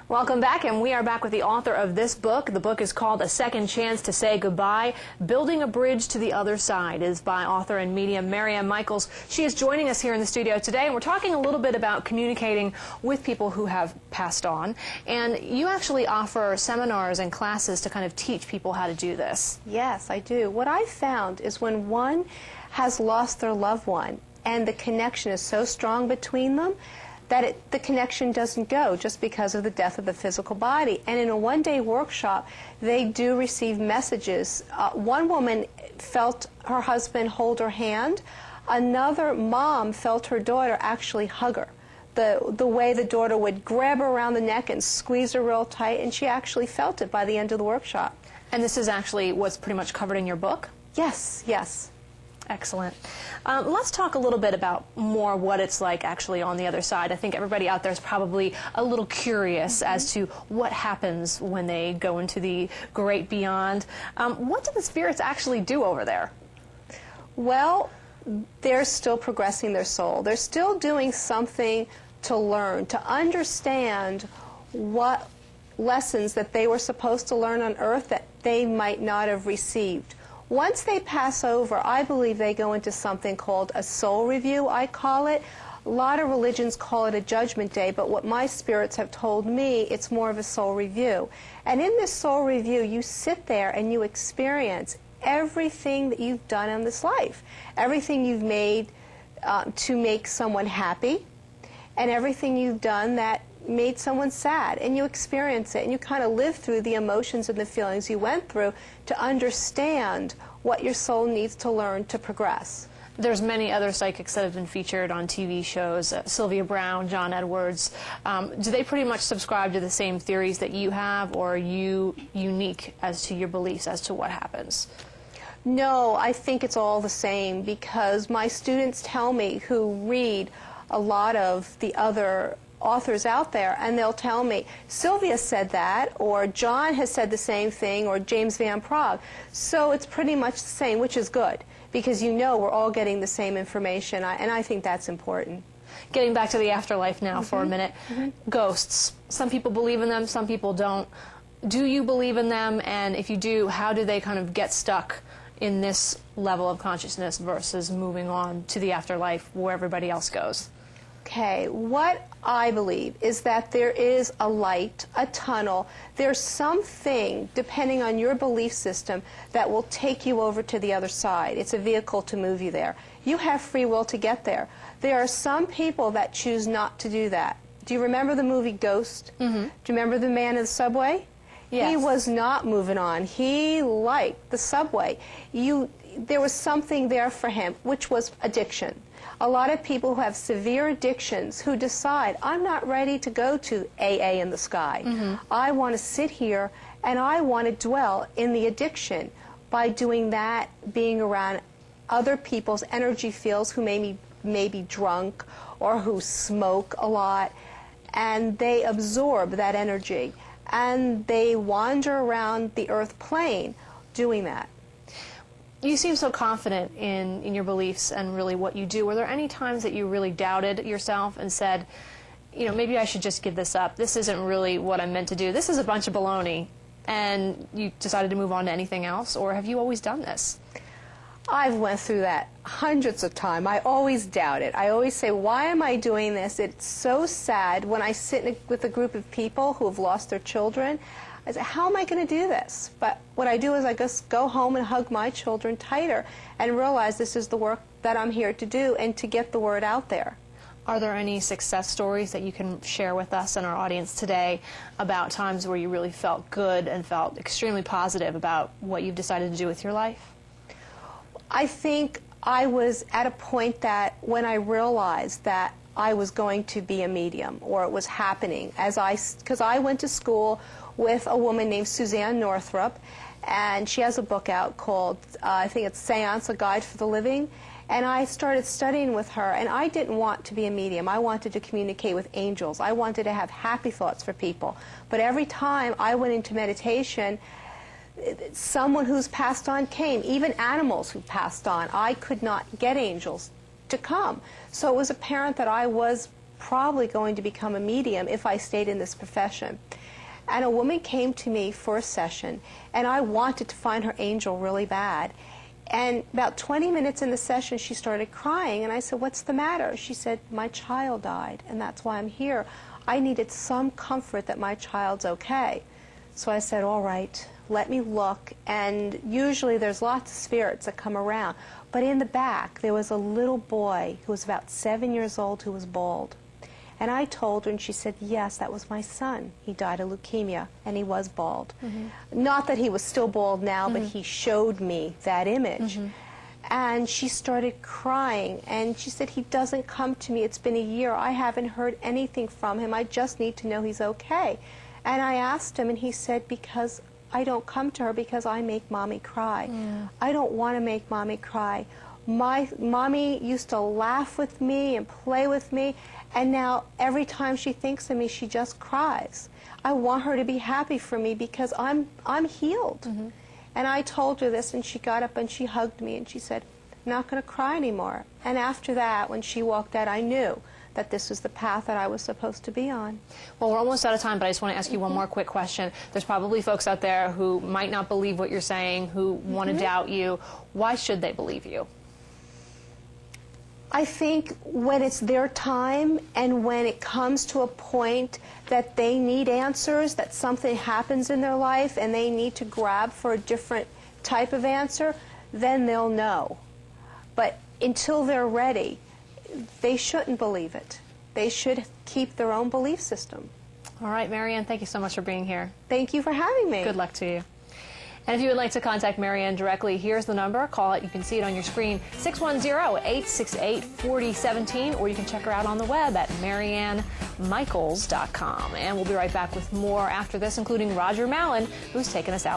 Welcome back, and we are back with the author of this book. The book is called A Second Chance to Say Goodbye. Building a Bridge to the Other Side is by author and medium Marianne Michaels. She is joining us here in the studio today, and we're talking a little bit about communicating with people who have passed on. And you actually offer seminars and classes to kind of teach people how to do this. Yes, I do. What I found is when one has lost their loved one and the connection is so strong between them, that the connection doesn't go just because of the death of the physical body. And in a one-day workshop, they do receive messages. One woman felt her husband hold her hand. Another mom felt her daughter actually hug her. The way the daughter would grab her around the neck and squeeze her real tight, and she actually felt it by the end of the workshop. And this is actually what's pretty much covered in your book? Yes, yes. Excellent. Let's talk a little bit about more what it's like actually on the other side. I think everybody out there is probably a little curious as to what happens when they go into the great beyond. What do the spirits actually do over there? Well, they're still progressing their soul. They're still doing something to learn, to understand what lessons that they were supposed to learn on earth that they might not have received. Once they pass over, I believe they go into something called a soul review, I call it. A lot of religions call it a judgment day, but what my spirits have told me, it's more of a soul review. And in this soul review, you sit there and you experience everything that you've done in this life, everything you've made to make someone happy, and everything you've done that made someone sad, and you experience it, and you kind of live through the emotions and the feelings you went through to understand what your soul needs to learn to progress. There's many other psychics that have been featured on TV shows, Sylvia Browne, John Edwards. Do they pretty much subscribe to the same theories that you have, or are you unique as to your beliefs as to what happens? No, I think it's all the same, because my students tell me, who read a lot of the other authors out there, and they'll tell me, Sylvia said that, or John has said the same thing, or James Van Praagh. So it's pretty much the same, which is good, because you know we're all getting the same information, and I think that's important. Getting back to the afterlife now for a minute. Ghosts. Some people believe in them, some people don't. Do you believe in them? And if you do, how do they kind of get stuck in this level of consciousness versus moving on to the afterlife where everybody else goes? Okay, what I believe is that there is a light, a tunnel. There's something, depending on your belief system, that will take you over to the other side. It's a vehicle to move you there. You have free will to get there. There are some people that choose not to do that. Do you remember the movie Ghost? Do you remember the man in the subway? Yes. He was not moving on. He liked the subway. There was something there for him, which was addiction. A lot of people who have severe addictions who decide, I'm not ready to go to AA in the sky. I want to sit here and I want to dwell in the addiction. By doing that, being around other people's energy fields who may be drunk or who smoke a lot, and they absorb that energy and they wander around the earth plane doing that. You seem so confident in your beliefs and really what you do. Were there any times that you really doubted yourself and said, you know, maybe I should just give this up. This isn't really what I'm meant to do. This is a bunch of baloney. And you decided to move on to anything else? Or have you always done this? I've went through that hundreds of times. I always doubt it. I always say, why am I doing this? It's so sad when I sit with a group of people who have lost their children. I say, how am I going to do this? But what I do is I just go home and hug my children tighter and realize this is the work that I'm here to do and to get the word out there. Are there any success stories that you can share with us and our audience today about times where you really felt good and felt extremely positive about what you've decided to do with your life? I think I was at a point that when I realized that I was going to be a medium, or it was happening, because I went to school with a woman named Suzanne Northrup, and she has a book out called, I think it's Seance, A Guide for the Living, and I started studying with her, and I didn't want to be a medium. I wanted to communicate with angels. I wanted to have happy thoughts for people. But every time I went into meditation, someone who's passed on came, even animals who passed on. I could not get angels to come. So it was apparent that I was probably going to become a medium if I stayed in this profession. And a woman came to me for a session, and I wanted to find her angel really bad. And about 20 minutes in the session, she started crying, and I said, "What's the matter?" She said, "My child died, and that's why I'm here. I needed some comfort that my child's okay." So I said, "All right, let me look." And usually there's lots of spirits that come around. But in the back, there was a little boy who was about 7 years old who was bald. And I told her, and she said, "Yes, that was my son. He died of leukemia, and he was bald." Not that he was still bald now, but he showed me that image. And she started crying, and she said, "He doesn't come to me. It's been a year. I haven't heard anything from him. I just need to know he's okay." And I asked him, and he said, "Because I don't come to her because I make Mommy cry. I don't want to make Mommy cry. My Mommy used to laugh with me and play with me, and now every time she thinks of me, she just cries. I want her to be happy for me because I'm healed." And I told her this, and she got up and she hugged me, and she said, "I'm not going to cry anymore." And after that, when she walked out, I knew that this was the path that I was supposed to be on. Well, we're almost out of time, but I just want to ask you one more quick question. There's probably folks out there who might not believe what you're saying, who want to doubt you. Why should they believe you? I think when it's their time and when it comes to a point that they need answers, that something happens in their life and they need to grab for a different type of answer, then they'll know. But until they're ready, they shouldn't believe it. They should keep their own belief system. All right, Marianne, thank you so much for being here. Thank you for having me. Good luck to you. And if you would like to contact Marianne directly, here's the number. Call it. You can see it on your screen, 610-868-4017, or you can check her out on the web at mariannemichaels.com. And we'll be right back with more after this, including Roger Mallon, who's taking us out.